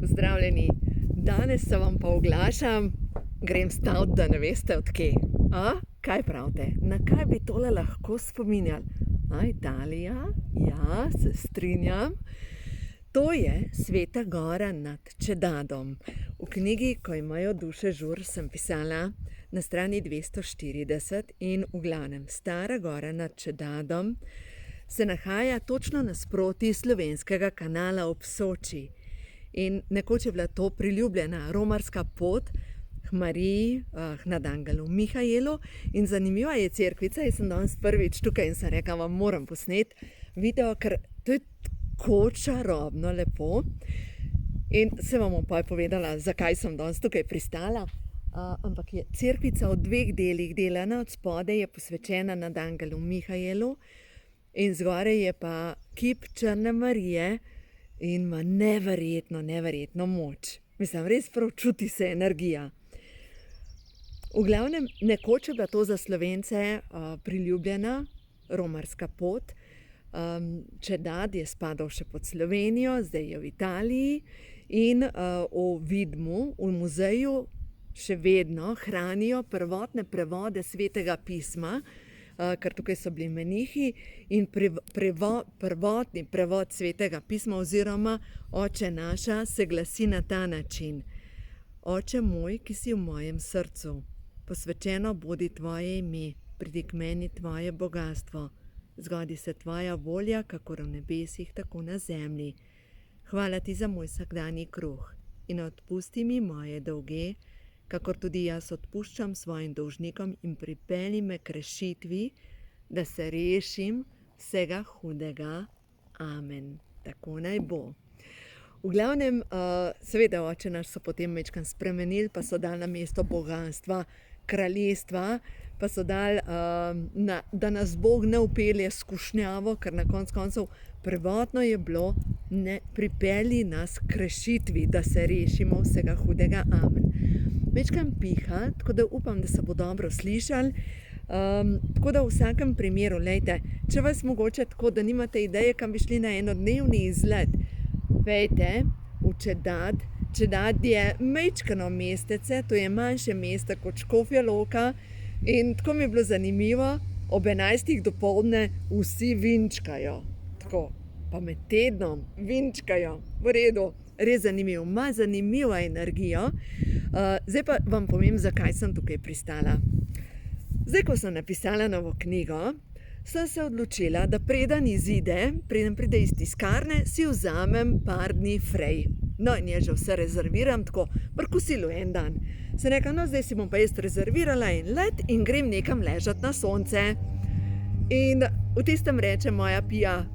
Pozdravljeni, danes se vam pa oglašam, grem staviti, da ne veste od kje. Kaj pravite, na kaj bi tole lahko spominjali? Italija? Ja, se strinjam. To je Sveta gora nad Čedadom. V knjigi Ko imajo duše žur sem pisala na strani 240 in v glavnem Stara gora nad Čedadom se nahaja točno nasproti slovenskega kanala ob Soči. In nekoč je bila to priljubljena romarska pot k Mariji, nad Angelom Mihajlu, in zanimiva je cerkvica. Jaz sem danes prvič tukaj in sem rekla, vam moram posneti video, ker to je tako čarobno lepo. In se vam bom pa povedala, zakaj sem danes tukaj pristala. Ampak je cerkvica v dveh delih delana, od spodaj je posvečena nad Angelom Mihajlu in zgoraj je pa kip Črne Marije in ima neverjetno moč. Mislim, res prav čuti se energija. V glavnem, nekoč je bila to za Slovence priljubljena romarska pot. Čedad je spadal še pod Slovenijo, zdaj je v Italiji in v Vidmu, v muzeju, še vedno hranijo prvotne prevode Svetega pisma, ker tukaj so bili menihi, in prvotni prevod Svetega pisma oziroma Oče naša se glasi na ta način. Oče moj, ki si v mojem srcu, posvečeno bodi tvoje ime, pridi k meni tvoje bogastvo, zgodi se tvoja volja, kakor v nebesih, tako na zemlji. Hvala ti za moj vsakdanji kruh in odpusti mi moje dolge, kakor tudi jaz odpuščam svojim dolžnikom, in pripelji me k rešitvi, da se rešim vsega hudega. Amen. Tako naj bo. V glavnem, seveda Oče naš so potem majčkeno spremenili, pa so dali na mesto bogastva, kraljestva, pa so dali, da nas Bog ne vpelje skušnjavo, ker na koncu koncev prvotno je bilo, ne pripelji nas k rešitvi, da se rešimo vsega hudega. Amen. Majčkeno piha, tako da upam, da se bo dobro slišali. Tako da v vsakem primeru, lejte, če vas mogoče tako, da nimate ideje, kam bi šli na enodnevni izlet, pejte v Čedad. Čedad je majčkeno mestece, to je manjše mesto kot Škofja Loka, in tako mi je bilo zanimivo, ob 11. dopoldne vsi vinčkajo. Tako, pa med tednom vinčkajo, v redu, res zanimivo, ima zanimivo energijo. Zdaj pa vam povem, zakaj sem tukaj pristala. Zdaj, ko sem napisala novo knjigo, sem se odločila, da preden pride iz tiskarne, si vzamem par dni frej. No, in je že vse rezerviram, tako pri kosilu en dan. Sem rekla, no, zdaj si bom pa jaz rezervirala en let in grem nekam ležati na sonce. In v tistem reče moja Pija,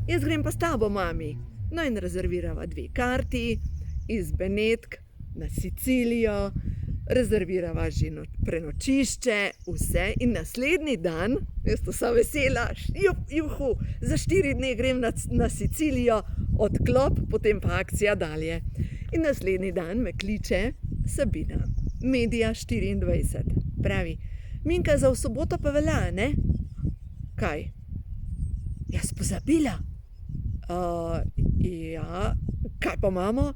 jaz grem pa s tabo, mami. No, in rezervirava 2 karti iz Benetk na Sicilijo, rezervirava že prenočišče, vse, in naslednji dan, jaz to sem vesela, juhu, za 4 dni grem na Sicilijo, odklop, potem pa akcija dalje. In naslednji dan me kliče Sabina, Media 24. Pravi, Minka, za v soboto pa velja, ne? Kaj? Jaz pozabila. Ja, kaj pa imamo?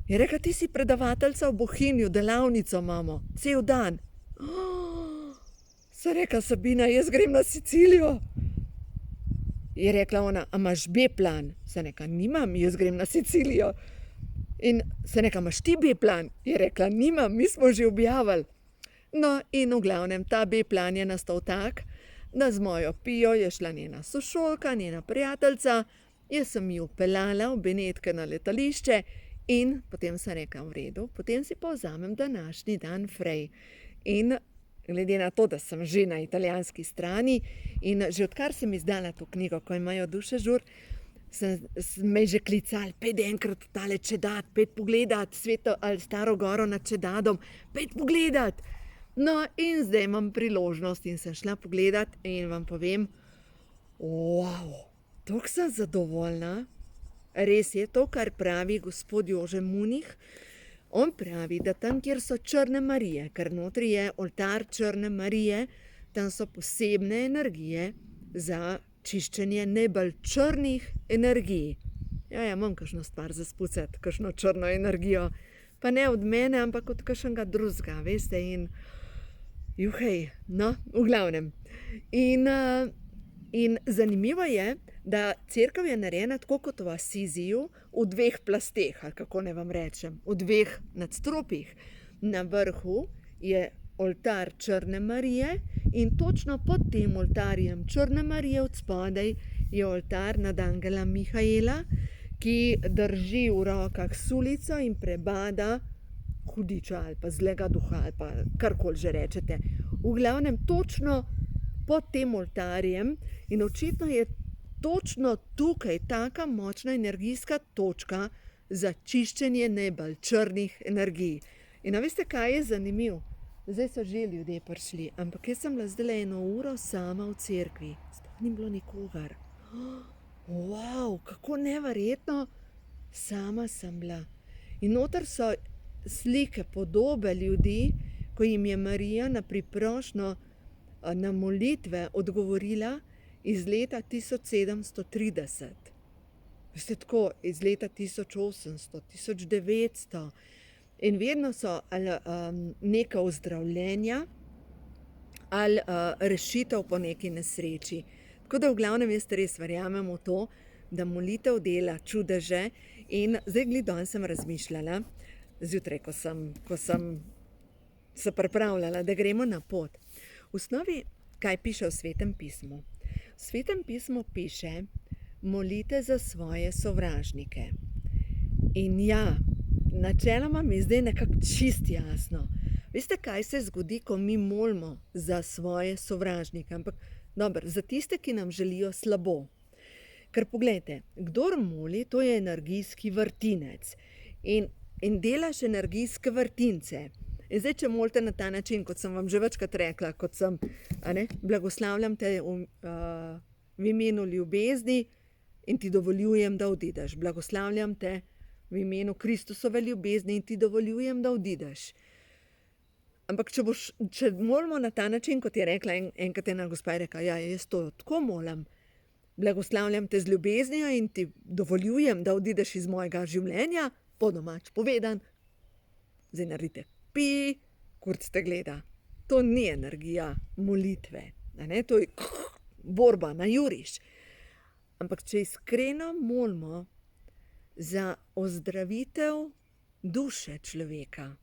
Je rekla, ti si predavateljica v Bohinju, delavnico imamo, cel dan. Sem rekla, Sabina, jaz grem na Sicilijo. Je rekla ona, a imaš B-plan? Sem rekla, nimam, jaz grem na Sicilijo. In sem rekla, imaš ti B-plan? Je rekla, nimam, mi smo že objavili. No, in v glavnem, ta B-plan je nastal tak, da z mojo Pijo je šla njena sošolka, njena prijateljica, jaz sem ju peljala v Benetke na letališče in potem sem rekla, v redu, potem si pa vzamem današnji dan frej. In glede na to, da sem že na italijanski strani in že odkar sem izdala to knjigo, Ko imajo duše žur, me že klicali, pejdi enkrat v tale Čedad, pejdi pogledat Sveto ali Staro goro nad Čedadom, pejdi pogledat. No, in zdaj imam priložnost in sem šla pogledat in vam povem, wow, toliko sem zadovoljna. Res je to, kar pravi gospod Jože Munih. On pravi, da tam, kjer so Črne Marije, ker notri je oltar Črne Marije, tam so posebne energije za čiščenje najbolj črnih energij. Ja, imam kakšno stvar za spucati, kakšno črno energijo. Pa ne od mene, ampak od kakšnega drugega, veste, in juhej, no, v glavnem. In zanimivo je, da cerkev je narejena tako kot v Asiziju, v dveh plasteh, ali kako ne vam rečem, v dveh nadstropjih. Na vrhu je oltar Črne Marije in točno pod tem oltarjem Črne Marije od spodaj je oltar nad angela Mihaela, ki drži v rokah sulico in prebada hudiča ali pa zlega duha ali pa karkoli že rečete. V glavnem točno pod tem oltarjem in očitno je točno tukaj taka močna energijska točka za čiščenje najbolj črnih energij. In a veste, kaj je zanimivo? Zdaj so že ljudje prišli, ampak jaz sem bila zdaj 1 uro sama v cerkvi. Sploh ni bilo nikogar. Wow, kako neverjetno, sama sem bila. In noter so slike, podobe ljudi, ko jim je Marija na priprošnjo na molitve odgovorila iz leta 1730. Veste, tako iz leta 1800, 1900. In vedno so ali neka ozdravljenja ali rešitev po neki nesreči. Tako da v glavnem jaz res verjamem v to, da molitev dela čudeže. In zdaj danes sem razmišljala, zjutraj, ko sem se pripravljala, da gremo na pot. V osnovi, kaj piše v Svetem pismu? V Svetem pismu piše, molite za svoje sovražnike. In ja, načeloma mi je zdaj nekako čist jasno. Veste, kaj se zgodi, ko mi molimo za svoje sovražnike? Ampak dobro, za tiste, ki nam želijo slabo. Ker poglejte, kdor moli, to je energijski vrtinec. In delaš energijske vrtince. In zdaj, če molite na ta način, kot sem vam že večkrat rekla, kot sem, blagoslavljam te v imenu ljubezni in ti dovoljujem, da odideš. Blagoslavljam te v imenu Kristusove ljubezni in ti dovoljujem, da odideš. Ampak če molimo na ta način, kot je rekla enkrat ena gospa, je rekla, ja, jaz to tako molim, blagoslavljam te z ljubeznijo in ti dovoljujem, da odideš iz mojega življenja, po domač povedan, zdaj naredite kurc te gleda. To ni energija molitve, to je borba na juriš. Ampak če iskreno molimo za ozdravitev duše človeka,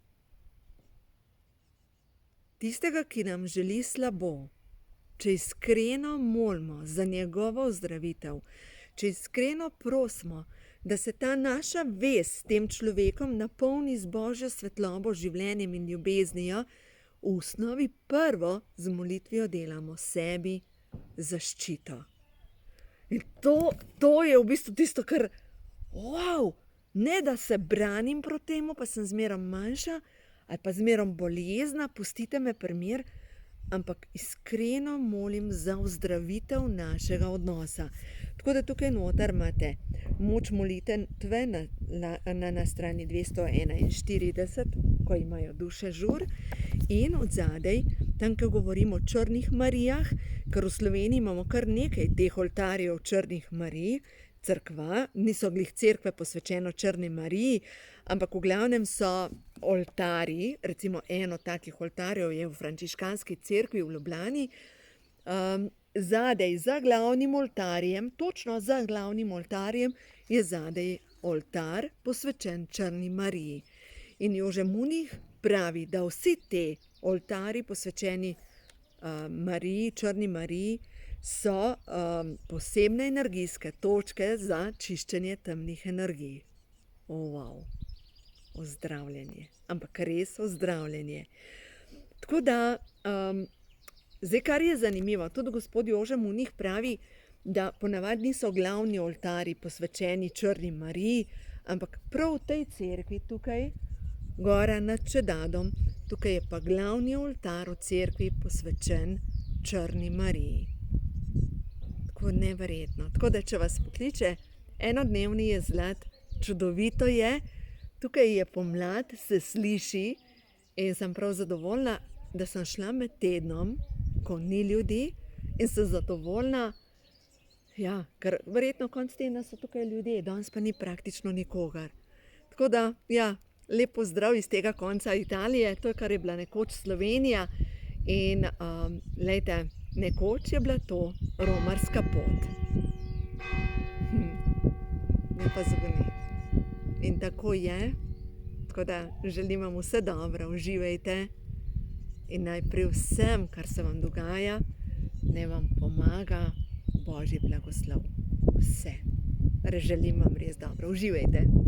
tistega, ki nam želi slabo, če iskreno molimo za njegovo ozdravitev, če iskreno prosimo, da se ta naša vez s tem človekom napolni z Božjo svetlobo, življenjem in ljubeznijo, v osnovi prvo z molitvijo delamo sebi zaščito. In to je v bistvu tisto, kar, wow, ne da se branim proti temu, pa sem zmerom manjša, ali pa zmerom bolezna, pustite me pri miru, ampak iskreno molim za ozdravitev našega odnosa. Tako da tukaj noter imate moč molitve na strani 241, ko imajo duše žur, in od zadaj, tam, ko govorimo o črnih Marijah, ker v Sloveniji imamo kar nekaj teh oltarjev črnih Marij, cerkva, niso glih cerkve posvečeno Črni Mariji, ampak v glavnem so oltarji, recimo eno takih oltarjev je v frančiškanski cerkvi v Ljubljani, zadaj za glavnim oltarjem, točno za glavnim oltarjem je zadaj oltar posvečen Črni Mariji. In Jože Munih pravi, da vsi te oltarji posvečeni Mariji, Črni Mariji, so posebne energijske točke za čiščenje temnih energij. Wow, ozdravljenje, ampak res ozdravljenje. Tako da, zdaj, kar je zanimivo, tudi gospod Jože Munih pravi, da ponavadi niso glavni oltarji posvečeni Črni Mariji, ampak prav v tej cerkvi tukaj, gora nad Čedadom, tukaj je pa glavni oltar v cerkvi posvečen Črni Mariji. Tako neverjetno. Tako da, če vas pokliče, enodnevni je zlat, čudovito je, tukaj je pomlad, se sliši in sem prav zadovoljna, da sem šla med tednom, ko ni ljudi in sem zadovoljna, Ja, ker verjetno konec tedna so tukaj ljudje, danes pa ni praktično nikogar. Tako da, ja, lep pozdrav iz tega konca Italije, to je, kar je bila nekoč Slovenija. In glejte, nekoč je bila to romarska pot. Ne pa zvoni. In tako je, tako da želim vam vse dobro, uživajte. In naj pri vsem, kar se vam dogaja, naj vam pomaga Božji blagoslov. Vse. Želim vam res dobro, uživajte.